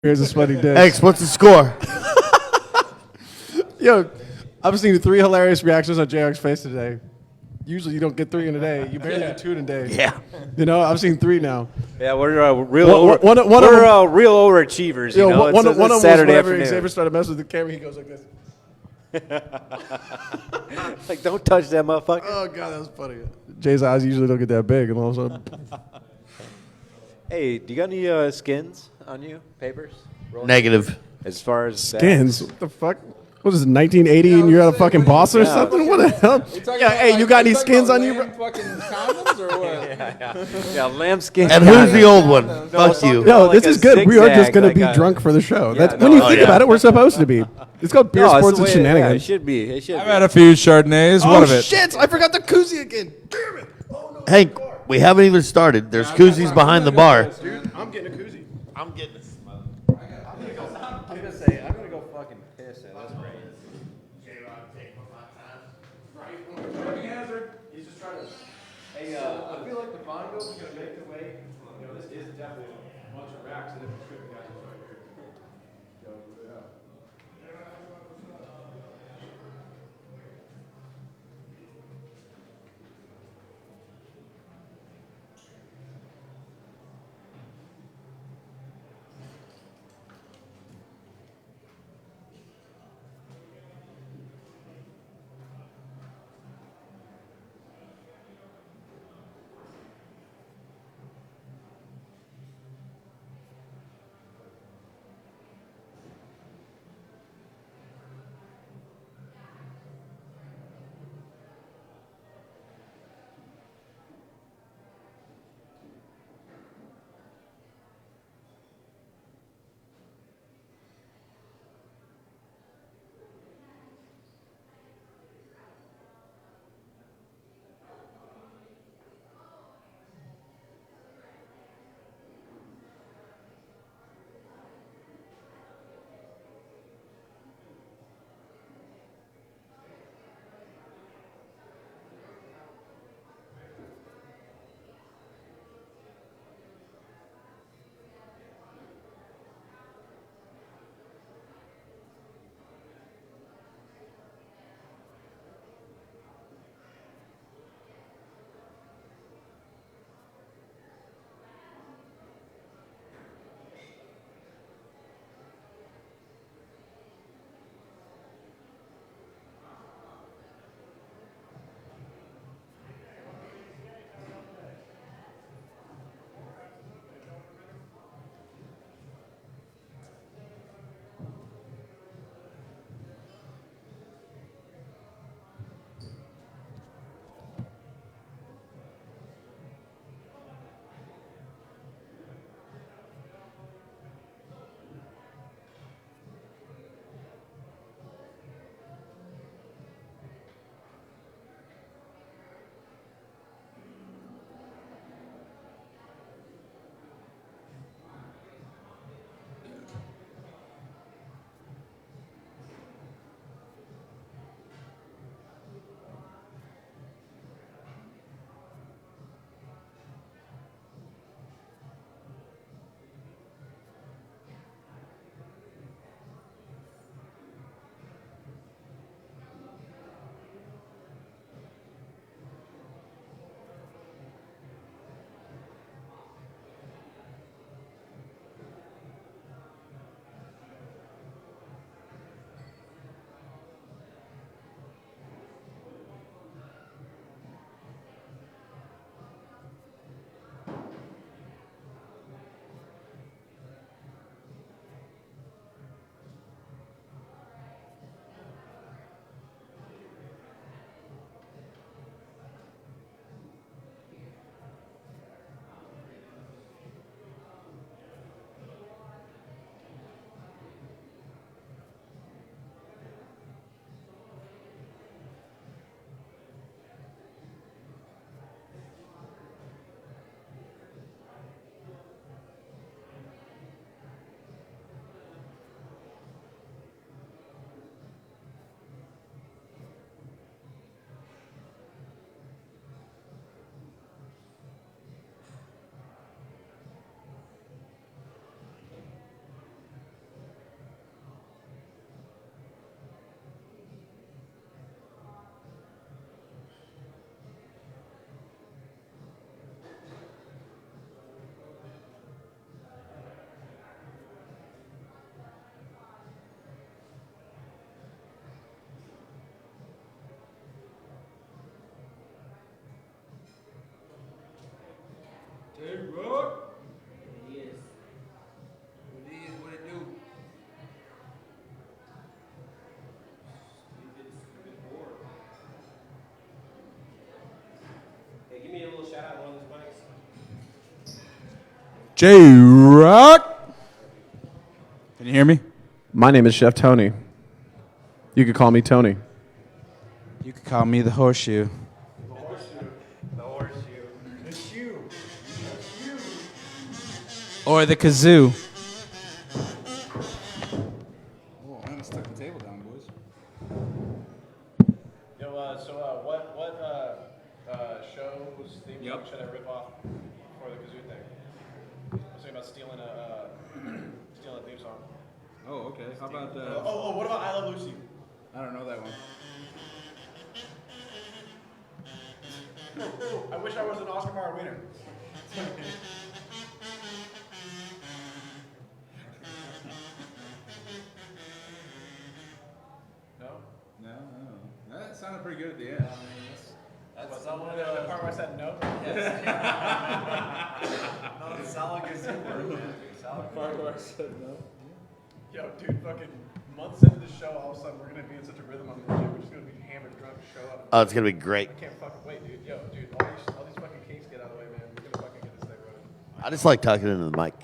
Here's a sweaty dick. X, what's the score? Yo, I've seen 3 hilarious reactions on JR's face today. Usually you don't get 3 in a day. You barely get 2 in a day. Yeah. You know, I've seen 3 now. Yeah, we're real One of them- real overachievers. Yo, You know, one of them was Saturday whenever afternoon. Xavier started messing with the camera, he goes like this. Like, don't touch that motherfucker. Oh, God, that was funny. Jay's eyes usually don't get that big, and all of a sudden. Hey, do you got any skins on you? Papers? Negative. As far as Skins? What the fuck? What is it, 1980 and you're at a fucking boss or something? What the hell? Yeah, hey, you got any skins on you, bro? Fucking condoms or what? Yeah, lambskin. And who's the old one? Fuck you. Yo, like this is a good. We are just zigzag, going like to be a- drunk for the show. Yeah, That's, when you no, think yeah. about it, we're supposed to be. It's called Beer, No, it's Sports, the and way- yeah, it Shenanigans. should be. It should I've be. had a few Chardonnays. Oh, What of it? shit. I forgot the koozie again. Damn it. Hank, we haven't even started. There's koozies behind the bar. Dude, I'm getting a koozie. I'm getting this. I'm gonna say, I'm gonna go fucking piss at this rate. He's just trying to. Hey, I feel like the bongo is going to make the way. You know, this is definitely a bunch of racks, and if it's good, the guys are right here. J-Rock. Can you hear me? My name is Chef Tony. You could call me Tony. You could call me the horseshoe. Or the kazoo. Oh, I almost stuck the table down, boys. Yo, what show's theme song should I rip off for the kazoo thing? I was thinking about stealing a theme song. Oh, okay. How about What about I Love Lucy? I don't know that one. I wish I was an Oscar Mayer winner. No. That sounded pretty good at the end. That's not one of the part where I said no? No, it sounded like a super. Part where I said no. Yo, dude, fucking months into the show, all of a sudden we're gonna be in such a rhythm on the gym. We're just gonna be hammered drunk to show up. Oh, it's gonna be great. I can't fucking wait, dude. Yo, dude, all these fucking cakes get out of the way, man. We're gonna fucking get this thing running. I just like talking into the mic.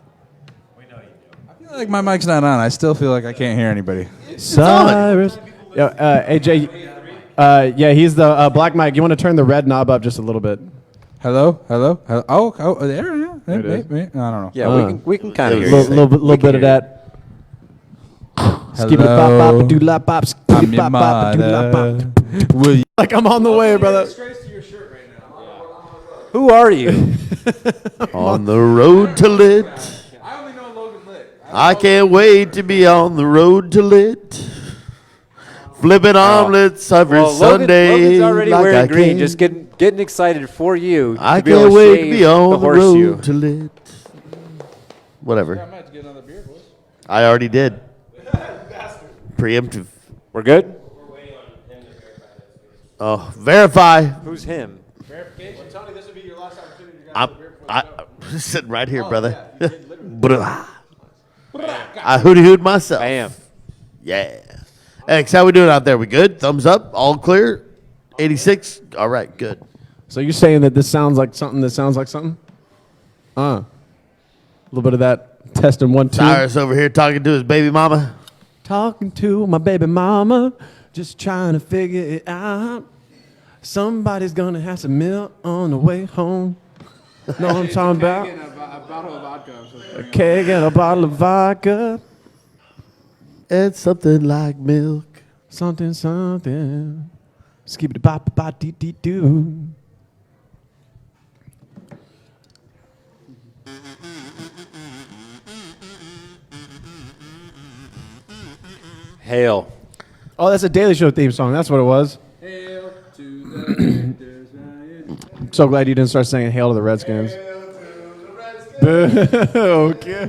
We know you do. I feel like my mic's not on. I still feel like I can't hear anybody. Cyrus. Yo, AJ. Yeah, he's the black mic. You want to turn the red knob up just a little bit? Hello? Oh, there. Yeah. It is. I don't know. Yeah, we can kind of There hear we you. go. Little bit of that. Will you? Like I'm on the way, brother. Disgrace to your shirt right now. Who are you? On the road to lit. I only know Logan Lit. I can't wait to be on the road to lit. Flipping omelets every Sunday. Logan's already like I wearing green, can. just getting excited for you I to be able can't to wait to shave be on the horseshoe. road to lit. Whatever. I might have to get another beer, boys. I already did. Preemptive. We're good? Oh, verify. Who's him? Well, Tony, this would be your last opportunity to I'm, grab a beer before the show. sitting right here, brother. Yeah, you did literally. I hooty-hooed myself. Bam. Yeah. X, how we doing out there? We good? Thumbs up? All clear? 86? All right, good. So you're saying that this sounds like something that sounds like something? A little bit of that testing 1 2. Cyrus over here talking to his baby mama. Talking to my baby mama, just trying to figure it out. Somebody's gonna have some milk on the way home. Know what I'm talking about? A bottle of vodka. A keg and a bottle of vodka. It's something like milk. Something. Skip it bop bop dee dee doo. Hail. Oh, that's a Daily Show theme song. That's what it was. Hail to the victors, Ryan. I'm so glad you didn't start saying "Hail to the Redskins." Okay.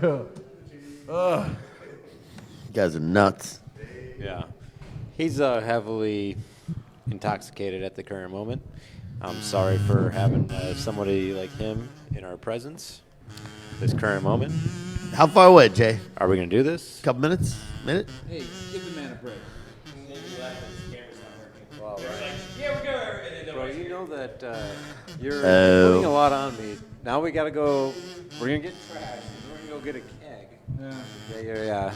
You guys are nuts. Yeah. He's heavily intoxicated at the current moment. I'm sorry for having somebody like him in our presence this current moment. How far away, Jay? Are we going to do this? Couple minutes? Minute? Hey, give the man a break. Bro, you know that you're Oh. putting a lot on me. Now we got to go. We're going to get trash. We're going to go get a keg. Yeah.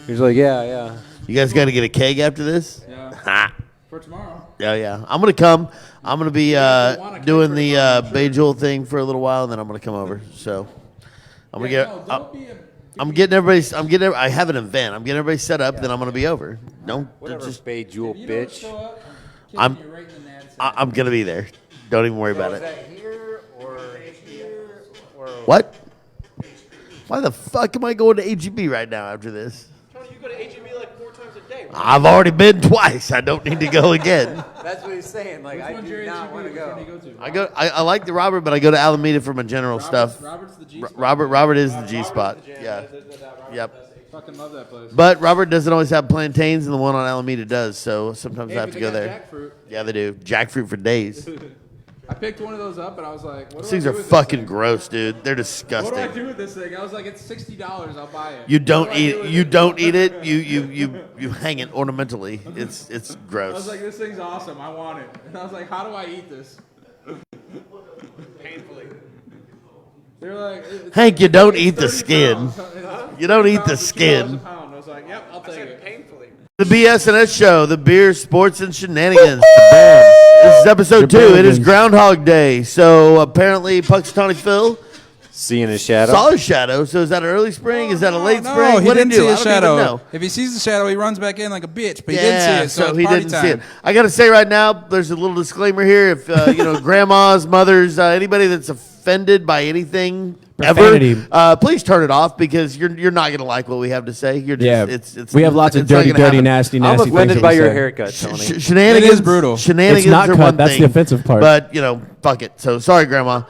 He's like, yeah. You guys got to get a keg after this? Yeah. Ha. For tomorrow. Yeah. I'm going to come. I'm going to be doing the Bajol thing for a little while, and then I'm going to come over. So I'm going to get. Don't be a... I'm getting everybody. I have an event. I'm getting everybody set up. Then I'm gonna be over. No, Whatever, just Bay Jewel You don't bitch. show up, I'm- you right in the nads. I'm gonna be there. Don't even worry about Is it. that here or What? Why the fuck am I going to HEB right now after this? Tony, you go to HEB like 4 times a day. I've already been twice. I don't need to go again. That's what he's saying. Like, I do not want to go. I go. I like the Robert, but I go to Alameda for my general stuff. Robert's the G spot. Robert is the G spot. Yeah. Yep. Fucking love that place. But Robert doesn't always have plantains, and the one on Alameda does. So sometimes I have to go there. Jackfruit. Yeah, they do. Jackfruit for days. I picked one of those up, and I was like, what do These I things do are with this fucking thing? gross, dude. They're What do I disgusting. do with this thing? I was like, it's $60. I'll buy it. You What don't do I eat do it. with You it? don't eat it. You hang it ornamentally. It's I was gross. like, this thing's awesome. I want it. And I was like, how do I eat this? Painfully. They're like, it's Hank, you don't eat the 30 skin. pounds. You don't eat the $2 a skin. pound. I was like, yep, I'll take it. Painfully. The BS&S Show, the beer, sports, and shenanigans. This is episode 2. It is Groundhog Day. So apparently, Puxatawny Phil Seeing his shadow. saw his shadow. So is that an early spring? Is that a late No, spring? he What did didn't he do? see I a don't shadow. even know. If he sees the shadow, he runs back in like a bitch. But he Yeah, didn't see it, so, he it's party didn't time. see it. I got to say right now, there's a little disclaimer here. If grandmas, mothers, anybody that's offended by anything Profanity. ever, please turn it off because you're not going to like what we have to say. You're just, we have lots of it's not dirty, gonna dirty, happen. nasty, I'm nasty things. offended that by we your say. haircut, Tony. Shenanigans. It is brutal. Shenanigans It's not are cut, one that's thing, the offensive part. But fuck it. So sorry, Grandma.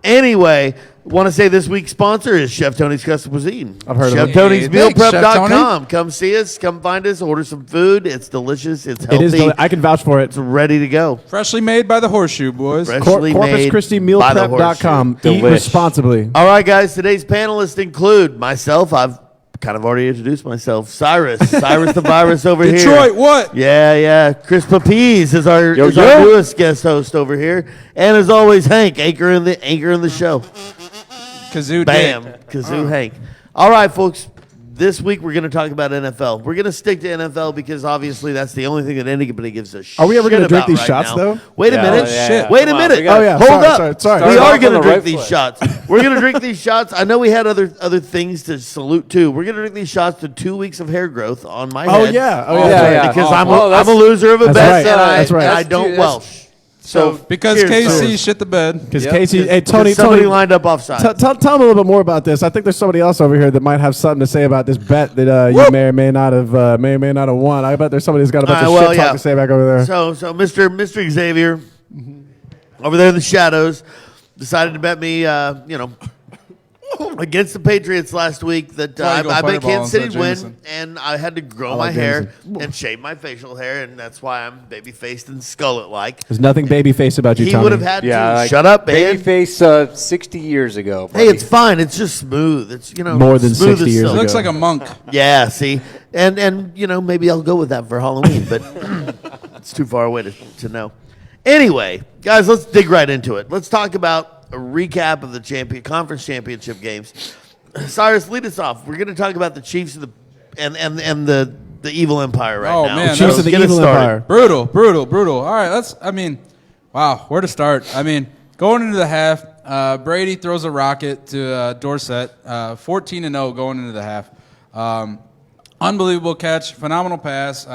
Anyway, want to say this week's sponsor is Chef Tony's Custom Cuisine. I've heard of Chef it. Tony's Hey, thanks, Chef mealprep.com. Come see us. Come find us. Order some food. It's delicious. It's It healthy. is. I can vouch for it. It's ready to go. Freshly made by the Horseshoe Boys. Freshly Corpus made Christi by the mealprep.com. Horseshoe. Eat Delish. responsibly. All right, guys. Today's panelists include myself. I've kind of already introduced myself. Cyrus the virus over here. Detroit, what? Yeah. Chris Papiz is our Yo. newest guest host over here, and as always, Hank, anchor in the show. Kazoo Bam, dick. kazoo, Hank. All right, folks. This week we're going to talk about NFL. We're going to stick to NFL because obviously that's the only thing that anybody gives a shit Are we ever gonna drink about these right shots, now. though? Wait a Yeah, minute. yeah, Shit. yeah. Wait a Come on, minute. we gotta- Oh, yeah. Hold Sorry, up. sorry. We Start are off going to on the drink right these foot. shots. We're going to drink these shots. I know we had other things to salute too. We're going to drink these shots to 2 weeks of hair growth on my Oh head. yeah. Oh Yeah, yeah. that's yeah. right. Because Oh, I'm well, a that's- loser of a That's bet, right. and That's right. I don't That's- Welsh. So Because cheers, KC fellas. shit the bed. Because Yep. Casey, hey Because Tony, somebody Tony, lined up offside. tell me a little bit more about this. I think there's somebody else over here that might have something to say about this bet that you may or may not have won. I bet there's somebody who's got a bunch of shit talk to say back over there. So Mr. Xavier over there in the shadows decided to bet me, against the Patriots last week that Why you go I bet Fireball Kansas City instead win, of Jameson? and I had to grow I my like hair Jameson. and shave my facial hair, and that's why I'm baby-faced and skull-like. There's nothing baby face about you, He Tony. would have had Yeah, to like shut up, man. Babyface 60 years ago. Hey, buddy. it's fine. It's just smooth. It's More than smooth 60 as years silk. ago. Looks like a monk. Yeah, see, and maybe I'll go with that for Halloween, but it's too far away to know. Anyway, guys, let's dig right into it. Let's talk about a recap of the conference championship games. Cyrus, lead us off. We're going to talk about the Chiefs and the evil empire right Oh, now. man, Chiefs that of the Get us evil started. empire. Brutal. All right, wow, where to start? Going into the half, Brady throws a rocket to Dorsett, 14-0 going into the half. Unbelievable catch, phenomenal pass.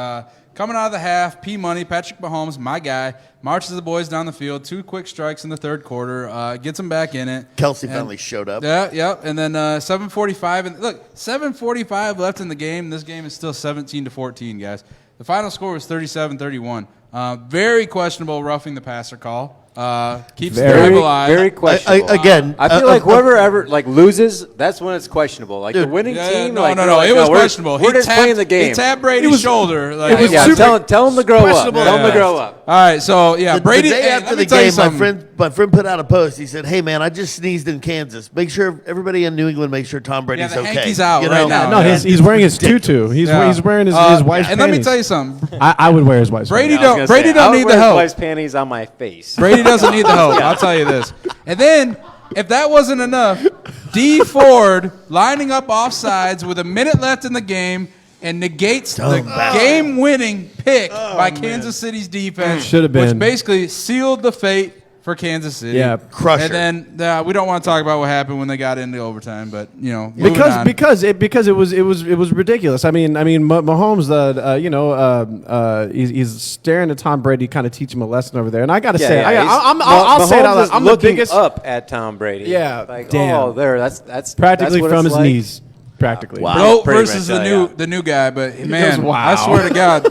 Coming out of the half, P-Money, Patrick Mahomes, my guy, marches the boys down the field, 2 quick strikes in the third quarter, gets them back in it. Kelsey And- finally showed up. Yeah, and then 7:45, and look, 7:45 left in the game. This game is still 17-14, guys. The final score was 37-31. Very questionable roughing the passer call. Keeps the drive alive. very questionable. Again, I feel like whoever ever loses, that's when it's questionable. Like Dude. the winning Yeah, team, no, like, no, they're no. like, It was we're- questionable. We're just playing the game. He tapped Brady's shoulder. Like, was Yeah, super- tell him to grow up. questionable. Tell him to Yeah. grow up. All right, so yeah, the Brady. day hey, after let the me tell you game, something. my friend put out a post. He said, "Hey man, I just sneezed in Kansas. Make sure everybody in New England make sure Tom Brady's the okay." Hanky's out You right know? now. No, Yeah. he's wearing his tutu. He's wearing his wife's And panties. let me tell you something. I would wear his wife's Brady panties. Yeah, I was gonna Brady say, don't I would need wear the his help. wife's panties on my face. Brady doesn't need the help. I'll tell you this. And then, if that wasn't enough, D Ford lining up offsides with a minute left in the game and negates the game-winning pick by Kansas City's defense, Should have been. which basically sealed the fate for Kansas City. Yeah. Crusher. And then we don't want to talk about what happened when they got into overtime, but moving on. because it was ridiculous. Mahomes, he's staring at Tom Brady, kind of teach him a lesson over there. And I got to say, I'll say it out loud. I'm the looking biggest, up at Tom Brady. Yeah, like damn. oh, there. That's practically that's what from it's his like. knees, practically. Wow. Bro pretty versus much, the yeah. the new guy, but man, wow. I swear to God,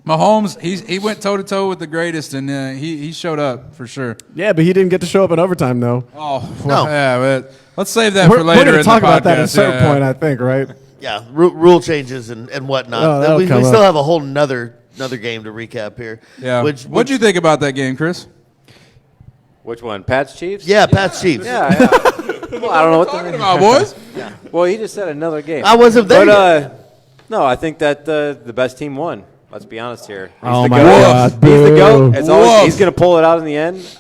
Mahomes, he went toe to toe with the greatest, and he showed up for sure. Yeah, but he didn't get to show up in overtime though. Oh, No. yeah, but let's save that for We're later. going to in talk the about that at a podcast. certain Yeah. point, I think, right? Yeah, rule changes and whatnot. Oh, that'll we come still up. have a whole another game to recap here. Yeah. Which What'd you think about that game, Chris? Which one? Pats Chiefs? Yeah, Pat's Chiefs. Yeah. Well, I don't know what Talking the about boys. Well, he just said another game. I wasn't there. But no, I think that the best team won. Let's be honest here. He's Oh the my GOAT. God, He's the boo. GOAT. It's always, Woof. he's going to pull it out in the end.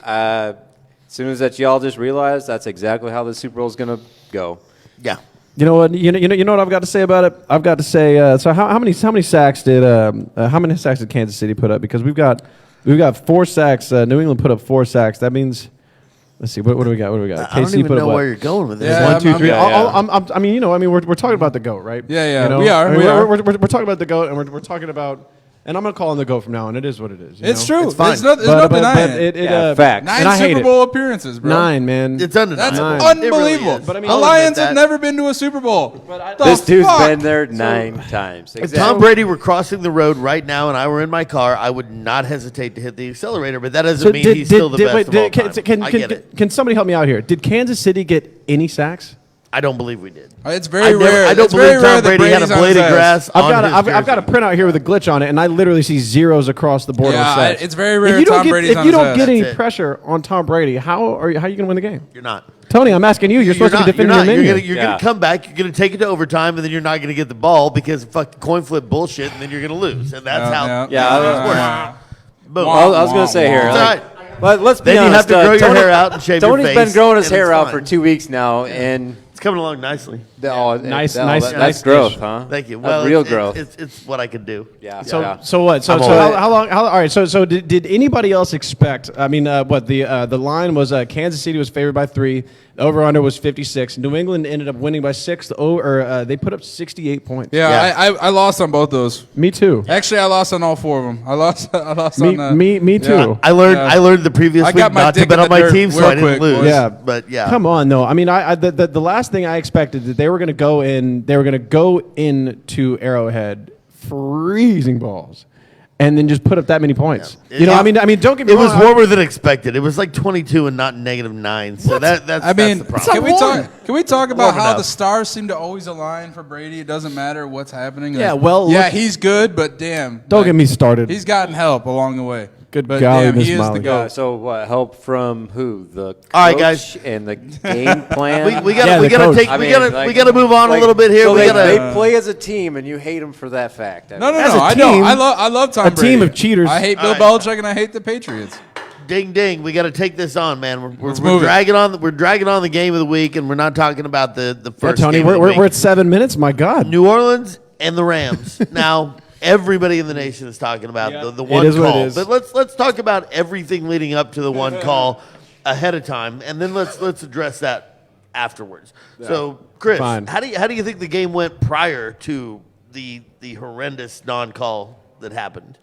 As soon as that y'all just realized that's exactly how the Super Bowl is going to go. Yeah. You know what? You know what I've got to say about it. I've got to say. So how many sacks did Kansas City put up? Because we've got 4 sacks. New England put up 4 sacks. That means. Let's see. What do we got? I don't even know where you're going with this. Yeah, 1, 2, 3. yeah. We're talking about the GOAT, right? Yeah, You know? we are. I mean, We are. We're talking about the GOAT, and we're talking about. And I'm gonna call him the GOAT from now on. It is what it is. It's know? true. It's fine. There's no denying it. Facts. 9 and I hate Super it. Bowl appearances, bro. 9, man. It's undeniable. That's Nine. It really unbelievable. is. But I mean, the I'll Lions admit that. have never been to a Super Bowl. This dude's fuck? been there 9 times. If Exactly. Tom Brady were crossing the road right now and I were in my car, I would not hesitate to hit the accelerator, but that doesn't mean he's still the best of all time. I get it. Can somebody help me out here? Did Kansas City get any sacks? I don't believe we did. It's very rare. I don't It's very believe rare Tom that Brady had a Brady's on blade his of ass. grass I've got a printout here with a glitch on it, and I literally see zeros across the board. Yeah, on sacks. it's very rare If you don't Tom get, Brady's if on you his don't ass. get any That's it. pressure on Tom Brady, how are you going to win the game? You're not. Tony, I'm asking you. You're supposed to be defending your menu. You're gonna come back. You're gonna take it to overtime, and then you're not gonna get the ball because of fucking coin flip bullshit, and then you're gonna lose. And that's how. Boom. I was going to say here. It's Like, all right. but let's be Then you honest. have to grow your Tony- hair out and shave Tony's your been face, growing his and hair it's out fine. for 2 weeks now, and It's coming along nicely. Nice that's growth, huh? Thank you. That's Well, real growth. It's what I can do. Yeah. So yeah. so what? So I'm so all how long? All right. So did anybody else expect? I mean, what the line was? Kansas City was favored by 3. The over under was 56. New England ended up winning by 6. They put up 68 points. Yeah, I lost on both those. Me too. Actually, I lost on all 4 of them. I lost on. Me too. Yeah. I learned the previous I week got my not to dick bet in on the my dirt team, so real I didn't quick, lose. boys. Yeah, But yeah. Come on, though. I mean, the last thing I expected that they were going to go in. They were going to go into Arrowhead freezing balls, and then just put up that many points. Yeah. You know, I mean, don't get me It wrong. was warmer than expected. It was like 22 and not -9. So that's I mean, that's the problem. can we talk about Warm how enough. the stars seem to always align for Brady? It doesn't matter what's happening. Yeah, Like, well, yeah, look- he's good, but damn, Don't like, get me started. He's gotten help along the way. Good but golly, damn, Miss he is Molly. the goat. So what? Help from who? The coach All right, guys. and the game plan. we Yeah, gotta the coach. take I we mean, gotta like- we gotta move on like, a little bit here. So we they, gotta they play as a team, and you hate them for that fact. I No, mean, no, As no. a I team- don't. I love Tom a Brady. team of cheaters. I hate Bill All right. Belichick and I hate the Patriots. ding ding. We gotta take this on, man. We're move it. dragging on. We're dragging on the game of the week, and we're not talking about the Yeah, first. Tony, game of the we're week. at 7 minutes. My God. New Orleans and the Rams. Now, everybody in the nation is talking about the one is what it call. is. But let's talk about everything leading up to the one call ahead of time, and then let's address that afterwards. So, Chris, Fine. how do you think the game went prior to the horrendous non-call that happened?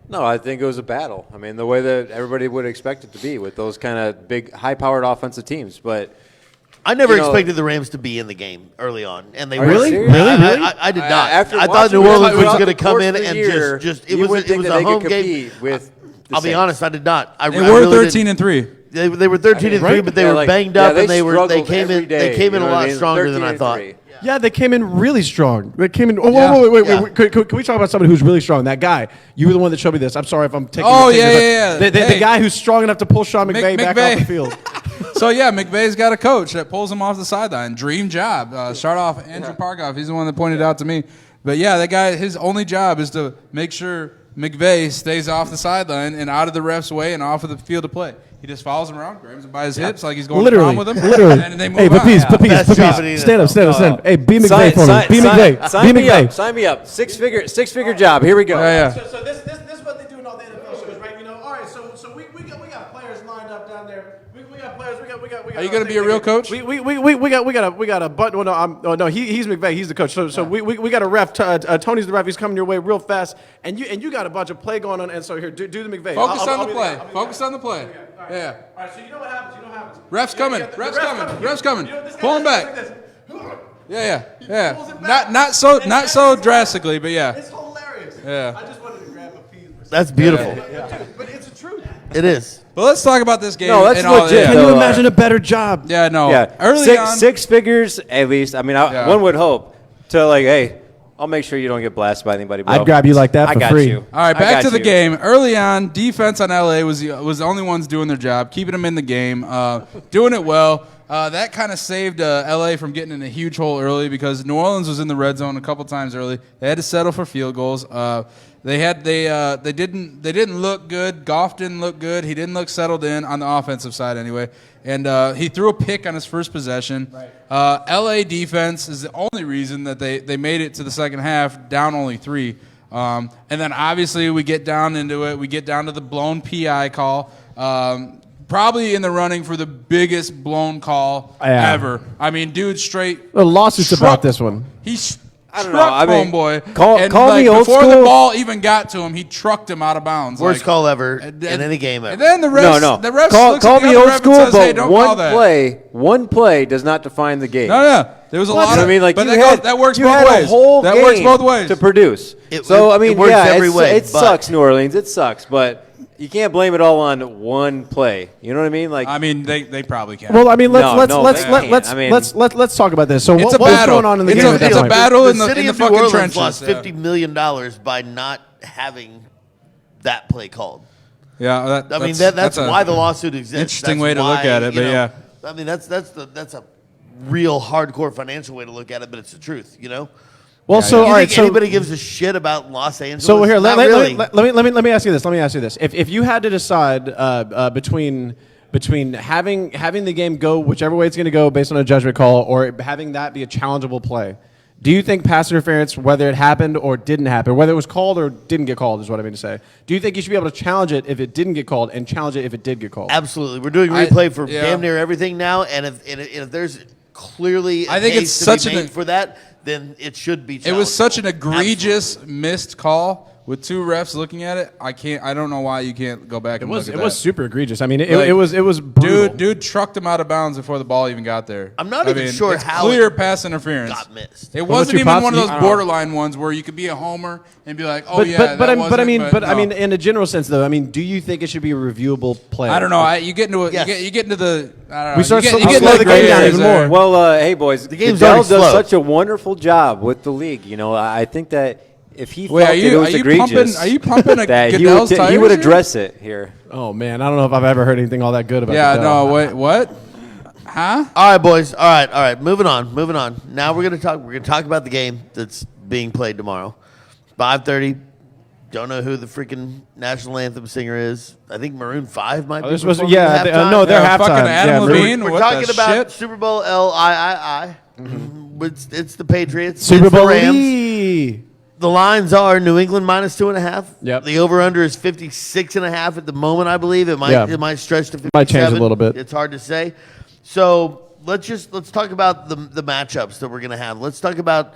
No, I think it was a battle. I mean, the way that everybody would expect it to be with those kind of big, high-powered offensive teams. But I never You know- expected the Rams to be in the game early on, and they Are you were. serious? I did not. after I thought watching New them Orleans was throughout going to the come course in of the and year, just you wouldn't think that a they home could game. compete with the I'll be Saints. honest, I did not. They were 13-3. They were 13-3, Right? but they Yeah, were like- banged yeah, up, and they struggled came every in day, they came in you a know what lot I mean? stronger than I 13-3. thought. Yeah, they came in really strong. They came in. Oh, Yeah. wait. Yeah. Can we talk about somebody who's really strong? That guy. You were the one that showed me this. I'm sorry if I'm taking. Oh, taking yeah, this- yeah, yeah. The Hey. guy who's strong enough to pull Sean McVay back off the field. So, yeah, McVay's got a coach that pulls him off the sideline. Dream job. Start off Andrew Parkoff. He's the one that pointed out to me. But, yeah, that guy, his only job is to make sure McVay stays off the sideline and out of the ref's way and off of the field of play. He just follows him around, grabs him by his hips like he's going to prom with him. Literally. And then they move Hey, on. Papiz, Best job in the stand up. NFL. Hey, be McVay for me. Be McVay. Sign Be me up. McVay. Sign me up. Six-figure job. Here we go. Yeah, yeah. So this is what they do in all the NFL shows, right? You know, all right. So we got players lined up down there. We got players. We got. Are you going to be a real coach? We got a button. No, he's McVay. He's the coach. So we got a ref. Tony's the ref. He's coming your way real fast. And you got a bunch of play going on. And so here, do the McVay. Focus I'll on the be play. there. I'll be Focus there. on the play. Yeah. All right. So you know what happens. Ref's coming. Ref's coming. Ref's coming. Pull him back. Yeah. Pulls him back. Not so drastically, but yeah. It's hilarious. Yeah. I just wanted to grab a piece. That's beautiful. But it's the truth. It is. But let's talk about this game. No, that's and all- legit, Can Yeah, you though. imagine a better job? yeah no. Yeah, Early on. six figures at least. I mean, Yeah. one would hope to like, hey, I'll make sure you don't get blasted by anybody. Bro. I'd grab you like that I for got free. You. All right, I back got to the you. game. Early on, defense on LA was the only ones doing their job, keeping them in the game, doing it well. that kind of saved LA from getting in a huge hole early because New Orleans was in the red zone a couple times early. They had to settle for field goals. They didn't look good. Goff didn't look good. He didn't look settled in on the offensive side anyway. And he threw a pick on his first possession. Right. LA defense is the only reason that they made it to the second half, down only 3. And then obviously we get down into it. We get down to the blown PI call. Probably in the running for the biggest blown call ever. I mean, dude, straight. The lawsuits about this one. I don't know. I mean, homeboy. call me old before school. the ball even got to him, he trucked him out of bounds. Worst call ever in any game ever. And then the refs, the refs Call looks at the me other old ref school, and says, hey, but don't call that. one play does not define the game. No. There was a lot of. I mean, like but that works you both had ways. A whole that game works both ways. to produce. It I works every way, it sucks, New Orleans. It sucks, but you can't blame it all on one play. You know what I mean? Like, I mean, they probably can. Well, I mean, let's talk about this. So It's a what's battle. going on in the It's game? a- at that it's a point? battle in the the city of New fucking Orleans trenches. lost Yeah. $50 million by not having that play called. Yeah, I mean, that's why the lawsuit exists. interesting That's way to look why, at it, you but know, yeah. I mean, that's a real hardcore financial way to look at it, but it's the truth, you know. Well, so You all right, think so anybody gives a shit about Los Angeles? So here, Not let really. me ask you this. Let me ask you this. If you had to decide between having the game go whichever way it's going to go based on a judgment call, or having that be a challengeable play, do you think pass interference, whether it happened or didn't happen, whether it was called or didn't get called, is what I mean to say? Do you think you should be able to challenge it if it didn't get called, and challenge it if it did get called? Absolutely, we're doing replay for yeah. damn near everything now, and if there's clearly a I think case it's to be such made an- for that, then it should be. It was such an challengeable. egregious Absolutely. missed call with 2 refs looking at it. I don't know why you can't go back It and was look at that. super egregious. I mean, Like, it was brutal. Dude trucked him out of bounds before the ball even got there. I'm not even sure it's how clear it pass interference got missed. It Well, wasn't you even one of those I don't know. borderline ones where you could be a homer and be like, oh I mean, no. in a general sense, though, I mean, do you think it should be a reviewable play? I don't know. You get into it. Yes. You get into the. I don't know. We start you to get slow into the game down grays even there. more. Well, hey boys, The game's Goodell already does slow. such a wonderful job with the league. You know, I think that if he Wait, felt are you- that it was are you egregious, pumping- are you pumping a that Goodell's he tires would here? address it here. Oh man, I don't know if I've ever heard anything all that good about. Yeah. Goodell. No. Wait. What? Huh? All right, boys. All right. Moving on. Now we're gonna talk about the game that's being played tomorrow. 5:30. Don't know who the freaking national anthem singer is. I think Maroon 5 might be. They're supposed to, performing yeah, at they, halftime. no, they're Yeah, halftime. fucking Adam yeah, Levine. We're What talking the about shit? Super Bowl LIII. It's the Patriots. Super it's the Bowl. Rams. Lee. The lines are New England -2.5. Yep. The over/under is 56.5 at the moment. I believe it might stretch to 57. Might change a little bit. It's hard to say. So let's talk about the matchups that we're gonna have. Let's talk about,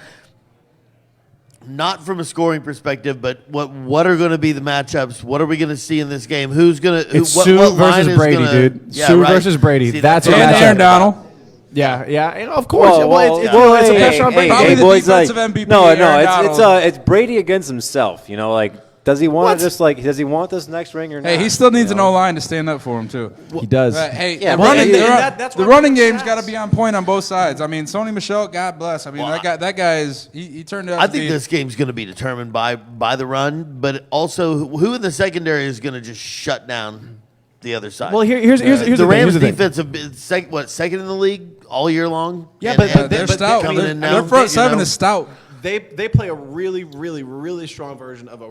not from a scoring perspective, but what are going to be the matchups? What are we going to see in this game? Who's going to? It's Sue what line versus is Brady, gonna, dude. Yeah, Sue right. versus Brady. See, That's what a I'm And matchup. Aaron talking about. Donald. Yeah, and of course. Well, It's a pressure on Brady. Probably the boys, defensive MVP, No, Aaron Donald. it's Brady against himself. You know, like does he want What? to does he want this next ring or not? Hey, he still needs you an know? O-line to stand up for him too. He does. Hey, Yeah, the well, running, and that's the why running we game's stats. got to be on point on both sides. I mean, Sony Michel, God bless. I mean, Well, that guy is he turned out. I to think be, this game's going to be determined by the run, but also who in the secondary is going to just shut down the other side. Well, here's the the thing, Rams here's the thing. defense have been second in the league all year long. Yeah, And- but and they're stout. coming in now, Their front you know. seven is stout. They play a really strong version of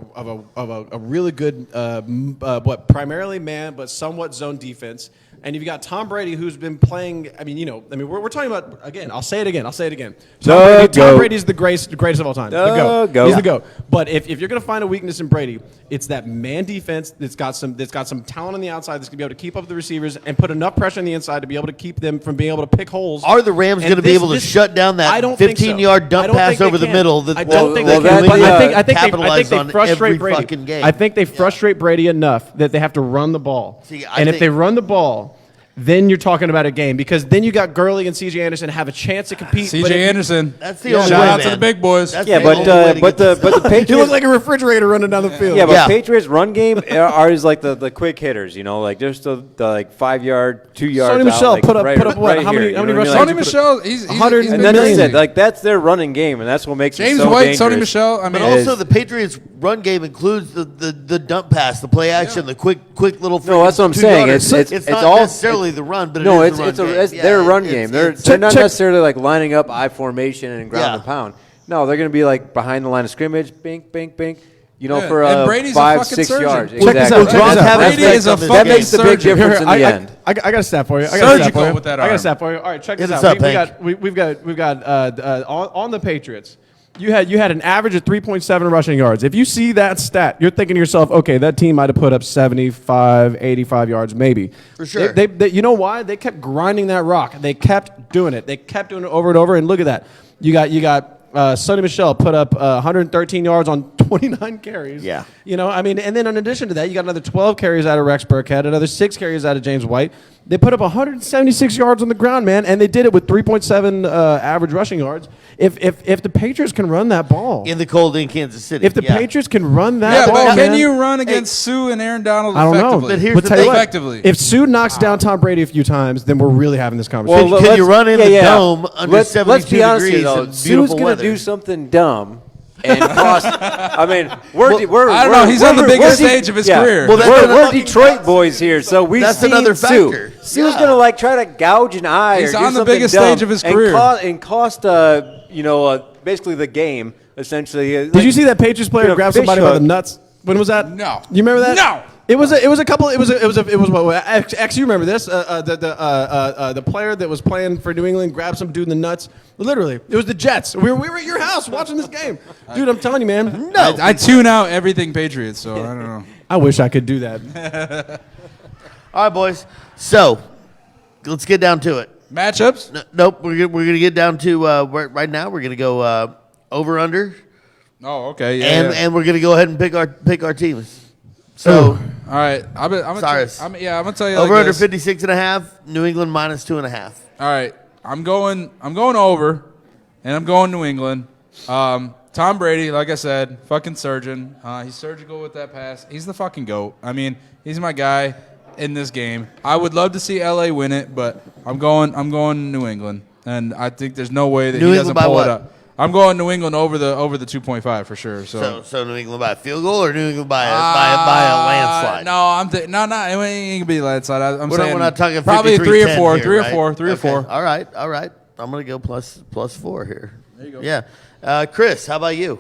a really good primarily man but somewhat zone defense. And you've got Tom Brady, who's been playing. I mean, we're talking about, again. I'll say it again. Tom Brady's the greatest of all time. The GOAT. He's the GOAT. But if you're going to find a weakness in Brady, it's that man defense that's got some talent on the outside that's going to be able to keep up the receivers and put enough pressure on the inside to be able to keep them from being able to pick holes. Are the Rams And going to be this- able to this- shut down that I don't think so. 15-yard dump I don't pass think they over the can. middle? That I don't think well, they can. that- But I think they capitalized on frustrate every Brady. fucking game. I think they frustrate Brady enough that they have to run the ball. See, and if think- they run the ball, then you're talking about a game, because then you got Gurley and C.J. Anderson have a chance to compete. but C.J. if- Anderson. That's the only Shout way, out to man. the big boys. That's Yeah, the but only way to but get this the done. He Patriots. looks like a refrigerator running down the field. Yeah, but Yeah. Patriots run game are is like the quick hitters, you know, like just the like 5 yard, 2 yards. Sony Michel out, like put up right, what? right How here, many you know what I rushing mean? yards Sony he put Michel, he's 100 been And then that's amazing. it. Like that's their running game, and that's what makes James it so White, dangerous. Sony Michel. I mean, But also, the Patriots' run game includes the dump pass, the play action, the quick quick little. No, that's what I'm 2 saying. yards. It's not all necessarily the run, but no, it is the run game. it's Yeah, their run it's- game. They're it's- they're not check- necessarily like lining up I formation and ground Yeah. and pound. No, they're going to be like behind the line of scrimmage, bink, bink, bink. You know, Yeah, for and Brady's a 5, fucking 6 surgeon. yards. Check this Exactly. out, check this out. Brady is a That fucking makes the big surgeon. difference in the end. I got a stat for you. I got a Surgical stat for you. with that I got a arm. stat for you. All right, check this Hit us out. up, Hank. We've got on the Patriots. You had an average of 3.7 rushing yards. If you see that stat, you're thinking to yourself, okay, that team might have put up 75, 85 yards, maybe. For sure. They you know why? They kept grinding that rock. They kept doing it. They kept doing it over and over. And look at that. You got Sonny Michel put up 113 yards on 29 carries. Yeah. You know, I mean, and then in addition to that, you got another 12 carries out of Rex Burkhead, another 6 carries out of James White. They put up 176 yards on the ground, man, and they did it with 3.7 average rushing yards. If the Patriots can run that ball, in the cold in Kansas City. if the yeah. Patriots can run that Yeah, ball, but can man, you run against Sue and Aaron Donald I don't know. effectively? But here's But the tell you thing. what, Effectively. if Sue knocks down Tom Brady a few times, then we're really having this conversation. Well, Can let's- you run in yeah, the yeah. dome under Let's 72 be honest degrees here, though. and Sue's beautiful gonna weather? do something dumb and cost. I mean, we're I don't know. He's on the biggest stage of his career. Well, that's we're another- Detroit boys here, so we That's see another Sue. factor. Sue's Yeah. gonna like try to gouge an eye. He's or do on the something biggest dumb stage of his and career. cost basically the game essentially. Did you see that Patriots player you know, grab fish somebody by the hook. nuts? When was that? No. You remember that? No. It was a couple. It was what? X, you remember this? The player that was playing for New England grabbed some dude in the nuts. Literally, it was the Jets. We were at your house watching this game, dude. I'm telling you, man. No. I tune out everything Patriots, so I don't know. I wish I could do that. All right, boys. So let's get down to it. Matchups? Nope. We're gonna get down to right now. We're gonna go over under, Oh, okay. Yeah. and yeah. and we're gonna go ahead and pick our teams. So All right. I'm gonna Cyrus. I'm gonna tell you over like under this. 56.5. New England minus 2.5. All right. I'm going over, and I'm going New England. Tom Brady, like I said, fucking surgeon. He's surgical with that pass. He's the fucking GOAT. I mean, he's my guy in this game. I would love to see LA win it, but I'm going New England, and I think there's no way that New he England doesn't by pull what? it up. I'm going New England over the 2.5 for sure. So New England by a field goal or New England by a landslide? No, it ain't gonna be a landslide. I'm We're saying not talking probably 53-10 three or four, here, three or right? four, three or Okay. four. All right. I'm gonna go plus 4 here. There you go. Yeah. Chris, how about you?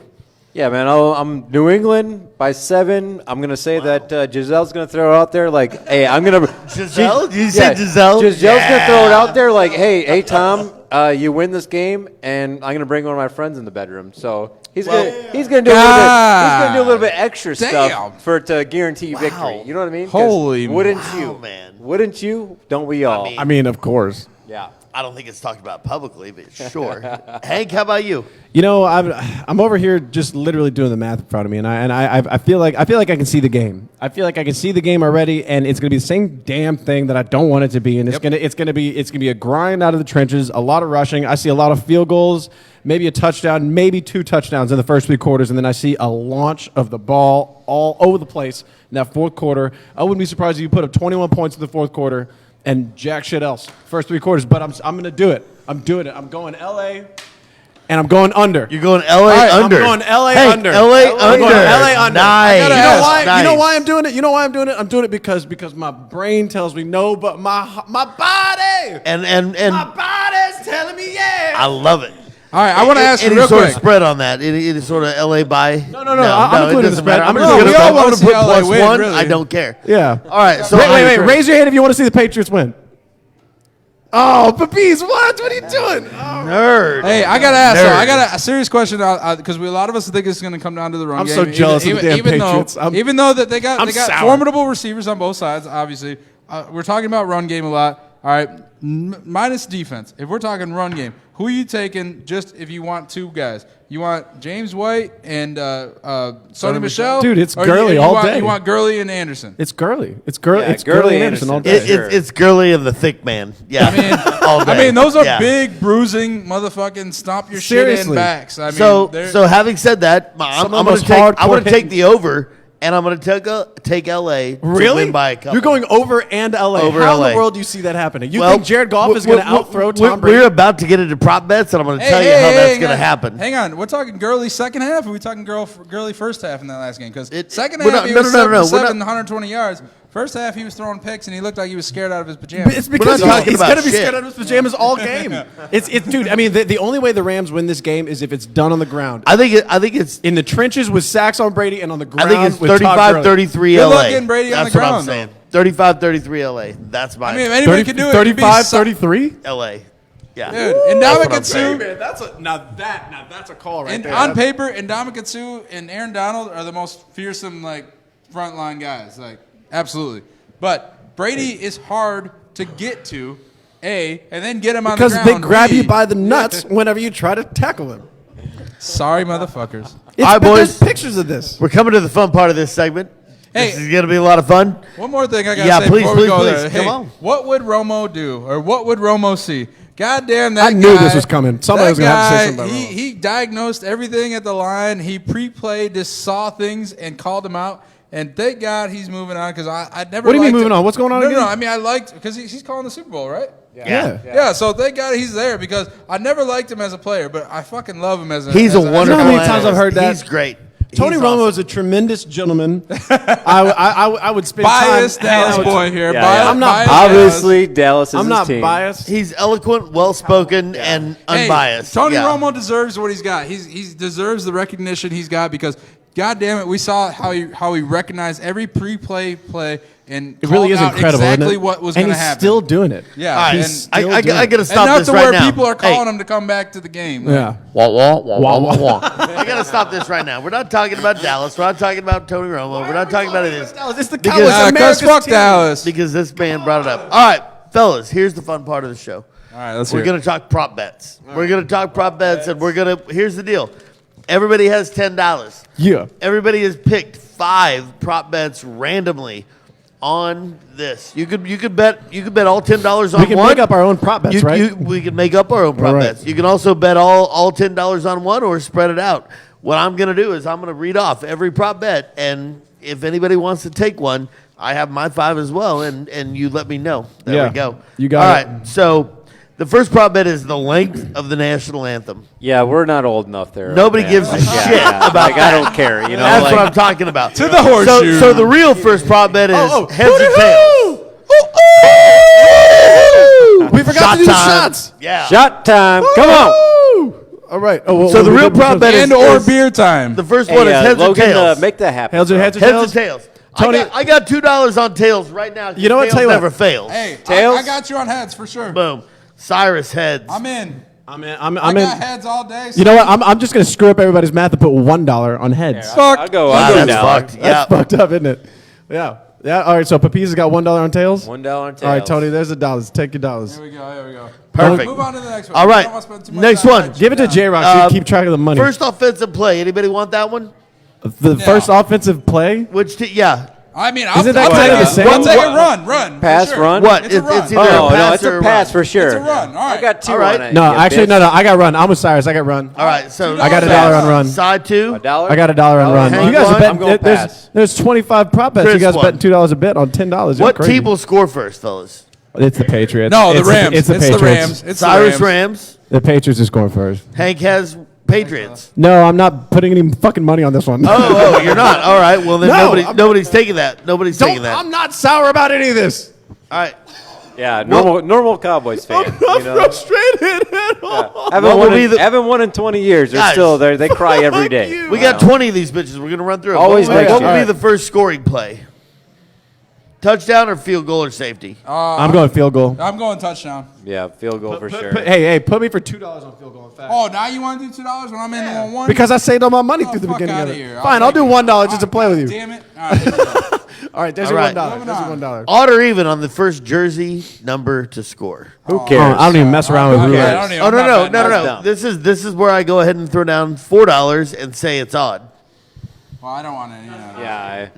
Yeah, man. I'm New England by 7. I'm gonna say that Giselle's gonna throw it out there like, "Hey, I'm gonna." Giselle? Did you say Giselle? Giselle's gonna throw it out there like, "Hey, Tom, you win this game, and I'm gonna bring one of my friends in the bedroom." So he's gonna do a little bit extra Damn. stuff to guarantee you victory. You know what I mean? 'Cause Holy wouldn't wow, you, man. Wouldn't you? Don't we all? mean- I mean, of course. yeah. I don't think it's talked about publicly, but sure. Hank, how about you? You know, I'm over here just literally doing the math in front of me, and I feel like I can see the game. I feel like I can see the game already, and it's gonna be the same damn thing that I don't want it to be, and it's gonna be a grind out of the trenches, a lot of rushing. I see a lot of field goals, maybe a touchdown, maybe 2 touchdowns in the first 3 quarters, and then I see a launch of the ball all over the place in that fourth quarter. I wouldn't be surprised if you put up 21 points in the fourth quarter and jack shit else first 3 quarters, but I'm gonna do it. I'm doing it. I'm going LA. And I'm going under. You're going LA right, under. I'm going LA Hank, under. LA I'm under. going LA under. Nice. You know why? Nice. You know why I'm doing it? You know why I'm doing it? I'm doing it because my brain tells me no, but my body, And my body's telling me yeah. I love it. All right, I want to ask you any real sort quick. of spread on that. Any sort of LA by? No, I'm it including the doesn't spread. matter. I'm just including gonna the put- spread. I'm gonna wanna see put LA plus win, 1. really. I don't care. Yeah. All right. So Wait. Raise your hand if you want to see the Patriots win. Oh, Papiz, what? What are you doing? Oh. Nerd. Hey, I gotta ask. Nerd. I got a serious question because a lot of us think it's going to come down to the run I'm game. so jealous of the damn Patriots. Even though that they got I'm sour. formidable receivers on both sides, obviously, we're talking about run game a lot. All right, minus defense. If we're talking run game, who are you taking? Just if you want 2 guys, you want James White and Sonny Michel. Dude, it's Or Gurley you all want, day. You want Gurley and Anderson. It's Gurley. It's Gurley. Yeah, it's Gurley Gurley and Anderson all Anderson. day. Sure. It's Gurley and the thick man. Yeah. All day. I mean, those are Yeah. big, bruising, motherfucking stomp your shit in Seriously. backs. I mean, So they're- having said that, I'm Some of the going most to hardcore take hitting- the over, and I'm going to take LA to Really? win by a couple. You're going over and LA. Over How in LA. the world do you see that happening? You Well, think Jared Goff is going to outthrow Tom Brady? We're about to get into prop bets, and I'm going to tell you how that's going to happen. Hang on, we're talking Gurley second half, or are we talking Gurley first half in that last game? Because It- second we're half not- he no, was no, no, no, 7 we're not- 120 yards. First half, he was throwing picks, and he looked like he was scared out of his pajamas. It's because not talking he's about going to be shit. scared out of his pajamas all game. It's dude. I mean, the only way the Rams win this game is if it's done on the ground. I think it's In the trenches with sacks on Brady and on the ground I think it's with Todd Gurley. 35-33 Good LA. luck getting Brady on That's the what I'm ground, saying. 35-33 LA. That's my I mean, if anybody can do it, it'd be 35-33. LA. Yeah. Dude, and That's what I'm Ndamukong saying. Suh, That's a call and on paper, and Ndamukong Suh and Aaron Donald are the most fearsome like frontline guys, like absolutely. But Brady is hard to get to, and then get him on Because the they ground. grab B. you by the nuts whenever you try to tackle them. Sorry, motherfuckers. It's, All right, but there's boys. pictures of this. We're coming to the fun part of this segment. Hey. This is going to be a lot of fun. One more thing I gotta Yeah, say please, before we please, go please. there. Come Hey, on. what would Romo do, or what would Romo see? God damn that I guy. knew this was coming. Somebody was gonna have to say something about Romo. He diagnosed everything at the line. He pre-played, just saw things and called them out. And thank God he's moving on because I never. What do you mean liked moving him. on? What's going on No, again? no. I mean, I liked because he's calling the Super Bowl, right? Yeah. Yeah. So thank God he's there because I never liked him as a player, but I fucking love him as a. He's a as wonderful You know how many times analyst. I've heard that? He's great. Tony He's Romo awesome. is a tremendous gentleman. I would spend Biased time. hanging Dallas out with- boy here. Yeah, Biased, yeah. I'm not biased Obviously, Dallas is I'm his not team. biased. He's eloquent, well-spoken, and Hey, unbiased. Tony Yeah. Romo deserves what he's got. He deserves the recognition he's got because, God damn it, we saw how he recognized every pre-play play and It really called is out incredible, exactly isn't it? what was and going to he's happen. still doing it. Yeah, All right, and- He's I still got doing to it. stop enough this to right where now. people are calling Hey, him to come back to the game. Yeah. I got to stop this right now. We're not talking about Dallas. We're not talking about Tony Romo. We're not talking about it. It's the Because- Cowboys. Because America's fuck team. Dallas. Because this man brought it up. All right, fellas, here's the fun part of the show. All right, let's We're hear going to talk prop bets. We're going to talk prop bets, and here's the deal. Everybody has $10. Yeah. Everybody has picked 5 prop bets randomly on this. You could bet all $10 on We can one. make up our own prop bets, right? We can make up our own prop All right. bets. You can also bet all $10 on one or spread it out. What I'm going to do is I'm going to read off every prop bet, and if anybody wants to take one, I have my 5 as well, and you let me know. There Yeah. we go. You got all it. right. So the first prop bet is the length of the national anthem. Yeah, we're not old enough there. Nobody man. gives a Like, yeah, shit yeah. about like, that. I don't care. You know, That's like, what I'm talking about. To the horseshoe. So the real first prop bet is Oh, heads or tails. We forgot Shot to do the time. shots. Yeah. shot time. Come on. Woo! All right. Oh, well, So the we real did- prop bet and is or beer time. The first Hey, one is heads Logan, or tails. make that happen. Heads or bro. heads or Heads tails? or tails. Tony- I got $2 on tails right now. You know what? Tails Tell you what. never fails. Hey, Tails? I got you on heads for sure. Boom. Cyrus heads. I'm in. I'm in. I got heads all day. You know what? I'm just gonna screw up everybody's math and put $1 on heads. Fuck. I'll go. Wow, I'll go that's down. fucked. Yeah. That's fucked up, isn't it? Yeah. Yeah. All right. So Papiza's got $1 on tails. $1 on tails. All right, Tony. There's the dollars. Take your dollars. Here we go. Here we go. Perfect. Move on to the next one. All We right. don't wanna spend too much Next time one. on that Give it to shit. J Rock so you keep track of the money. First offensive play. Anybody want that one? the first offensive play. Which yeah. I mean, I'll, Isn't that I'll kind take of the it. same? I'll take What- a run. Pass, for sure. run? What? It's a run. either Oh, a no, pass it's or a pass run. for sure. It's a run. All right. I got 2 All right. on it. No, you actually, bitch. no. I got run. I'm with Cyrus. I got run. All right. So I got a $2 dollar on run. Side 2. $1? I got a dollar on run. Hank You guys one. are I'm going betting. pass. There's 25 prop bets. Chris You guys won. betting $2 a bet on $10. You're What crazy. team will score first, fellas? It's the Patriots. No, the It's Rams. It's the Patriots. Rams. It's the Cyrus Rams. Rams. The Patriots is going first. Hank has Patriots. No, I'm not putting any fucking money on this one. Oh, you're not. All right. Well, then No, nobody's taking that. Nobody's taking that. I'm not sour about any of this. All right. Yeah, normal Cowboys fan. I'm you know? frustrated at all. Haven't What won, will be in, the- haven't won in 20 years. They're Guys. still there. They cry every day. you. We got 20 of these bitches. We're gonna run through. 'em. Always What will- next What year. will be the first scoring play? Touchdown or field goal or safety? I'm going field goal. I'm going touchdown. Yeah, field goal for sure. Hey, put me for $2 on field goal. In fact. Oh, now you want to do $2 when I'm in on one? Because I saved all my money Oh, through the fuck beginning of outta it. here. Fine, I'll I'll do take it. $1 just to play with you. Damn it. All right. Here we go. All right, there's All your right. $1. Moving There's your on. $1. Odd or even on the first jersey number to score? Who Oh, cares? I don't even mess around with Okay, roulette. I don't even- Oh I'm no not no betting. no no That's no! dumb. This is where I go ahead and throw down $4 and say it's odd. Well, I don't want any. Yeah.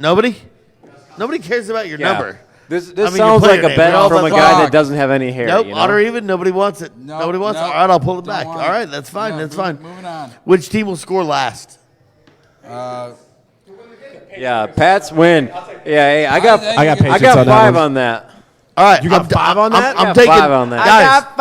Nobody cares about your yeah. number. This I mean, sounds your like player a bet name. Oh, from a fuck. guy that doesn't have any hair. Nope, you know? odd or even. Nobody wants it. No, Nobody wants it. no, All right, I'll pull it don't back. want All it. right, that's fine. No, that's moving- fine. Moving on. Which team will score last? Yeah, Pats win. Yeah, hey, I got I got Patriots I got on that 5 one. on that. All right, You got 5 on that? I'm I got taking 5 on that.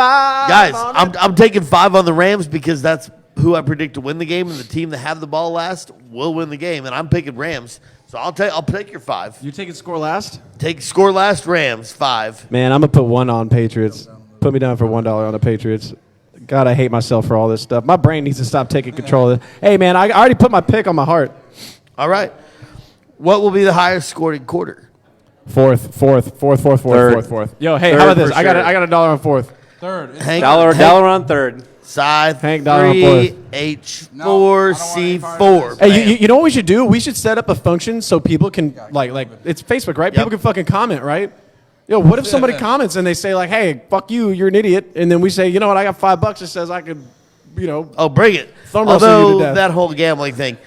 guys. I'm taking 5 on the Rams because that's who I predict to win the game, and the team that have the ball last will win the game, and I'm picking Rams So I'll take your 5. You taking score last? Take score last Rams 5. Man, I'm gonna put 1 on Patriots. Put me down for $1 on the Patriots. God, I hate myself for all this stuff. My brain needs to stop taking control of this. Hey, man, I already put my pick on my heart. All right. What will be the highest scoring quarter? Fourth. Yo, hey, Third how about this? for I got sure. a dollar on fourth. Third. Hank, Dollar on third. Side Hank, dollar on 3, fourth. H4, No, I don't want any part of C4. this. Hey, you know what we should do? We should set up a function so people can like it's Facebook, right? Yep. People can fucking comment, right? Yo, what if somebody comments and they say like, "Hey, fuck you, you're an idiot," and then we say, "You know what? I got $5 that says I could, you know, Oh, bring it. Thumb wrestle you to Although death. that whole gambling thing.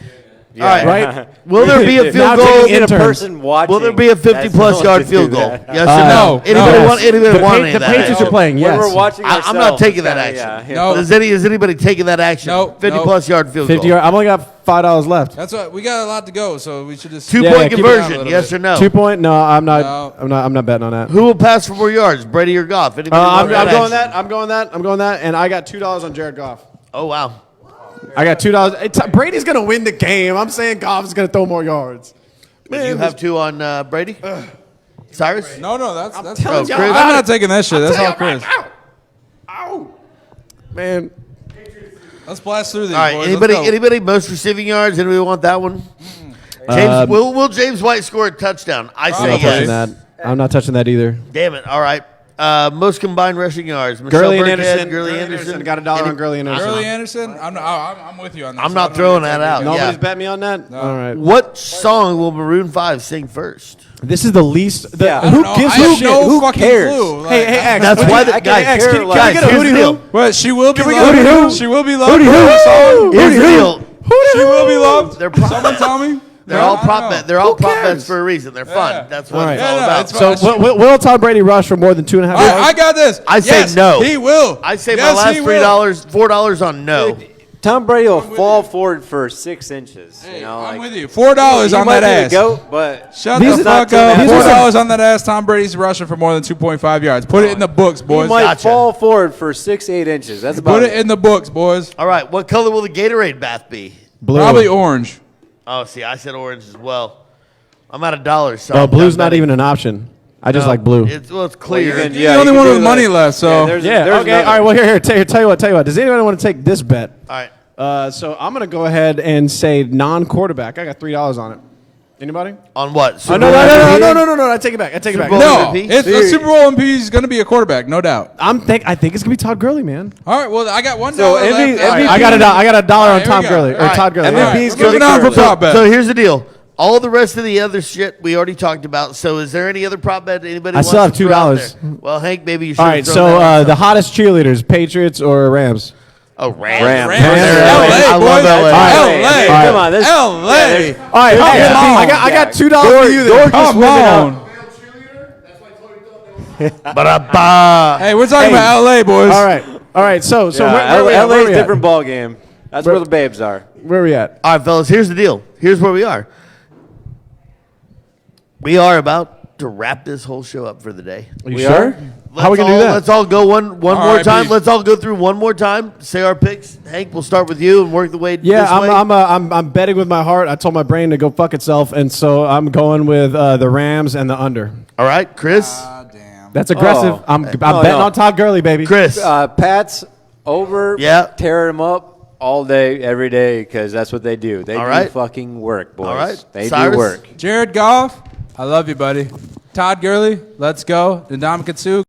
Yeah. All right. right? Will there be a Now field taking goal? in In a interns. person watching. Will there be a that's 50-plus not yard to field do goal? that. Yes or no? No. Anybody No. want anybody want any The of that? Patriots action? are playing. Yes. When we're watching I'm not ourselves, taking it's that kinda- action. yeah. No. Is anybody taking that action? Nope. 50-plus yard field 50 goal. yard. I've only got $5 left. That's what we got a lot to go, so we should just 2-point Yeah, keep it down a conversion. little Yes bit. or no? 2 point? No, I'm not. No. I'm not betting on that. Who will pass for more yards, Brady or Goff? Anybody I'm want that going action? that. I'm going that. And I got $2 on Jared Goff. Oh wow. I got $2. Brady's gonna win the game. I'm saying Goff's gonna throw more yards. You have 2 on Brady. Cyrus. No, that's telling y'all I'm about not taking that shit. That's all Chris. Ow, man. Let's blast through these. All right. boys. Let's go. Anybody most receiving yards? Anybody want that one? James, will James White score a touchdown? I I'm say not yes. touching that. I'm not touching that either. Damn it. All right. Most combined rushing yards. Gurley and Burkhead, Anderson. Gurley Anderson. Got $1 on Gurley and Anderson. Gurley Anderson. I'm with you on that. I'm so not I don't throwing need to that take out. it. No. Nobody's Yeah. bet me on that. All right. What song will Maroon 5 sing first? This is the least. Yeah. I Who don't know. gives I a have shit? no Who fucking cares? clue. Hey, X. That's would why you- the I can guys. X, can care I less. get a here's hootie the deal. hoo? But she will be we loved. go to who? She will be loved. Hootie Her hoo. song. Here's the deal. She will be loved. They're pro- Someone tell me. They're all I don't prop know. bet. They're all Who prop cares? bets for a reason. They're fun. Yeah. That's what All it's right. all Yeah, no, about. it's So will Tom Brady rush for more than 2.5 All right, yards? I got this. I say Yes, no. He will. I say Yes, my last he will. $4 on no. Tom Brady will fall forward for 6 inches. Hey, You know, I'm like, with you. $4 he on might that be ass. the GOAT, but Shut These the are fuck not up. two and a half $4 on that ass. Tom Brady's rushing for more than 2.5 yards. Put it in the books, he boys. might Gotcha. fall forward for 6-8 inches. That's about Put it in the books, boys. All right. What color will the Gatorade bath be? Blue. Probably orange. Oh, see, I said orange as well. I'm at $1. So Oh, I'm blue's done not betting. even an option. I just No, like blue. It's you clear. can- You're the only you one can with do money that. left, so. Yeah, there's Yeah. another. Okay. All right. Well, here. Tell you what. Does anyone want to take this bet? All right. So I'm gonna go ahead and say non-quarterback. I got $3 on it. Anybody? On what? Oh, Super no. Bowl MVP? I take it back. Super Bowl No, MVP? it's the Super Bowl MVP is going to be a quarterback, no doubt. I think it's gonna be Todd Gurley, man. All right, well, I got $1 So, left. MVP All right, I got a dollar on here we Tom go. Gurley or All right. Todd Gurley. MVP All right. is We're moving on for prop bet. So here's the deal. All the rest of the other shit we already talked about. So is there any other prop bet anybody I wants still have to throw out $2. there? Well, Hank, maybe you should. All right. So the hottest cheerleaders: Patriots or Rams? Oh, Rams. Rams. Rams. I LA, love boys. LA. LA. Come on, this. LA. All right. Come Okay, on. I got $2 for you there. Come on. Ba-da-ba. Hey, we're talking about LA, boys. All right. So where we at? LA's Where we at? different ball game. That's where the babes are. Where we at? All right, fellas, here's the deal. Here's where we are. We are about to wrap this whole show up for the day. You sure? Let's How we gonna do that? Let's all go one more R.I.P. time. Let's all go through one more time. Say our picks. Hank, we'll start with you and work the way. Yeah, this way. I'm betting with my heart. I told my brain to go fuck itself, and so I'm going with the Rams and the under. All right, Chris. Damn. That's aggressive. Oh. I'm No, betting no. on Todd Gurley, baby. Chris. Pats over. Yeah. Tear them up all day, every day, because that's what they do. They All do right. fucking work, boys. All right. They Cyrus? do work. Jared Goff, I love you, buddy. Todd Gurley, let's go. Ndamukong Suh.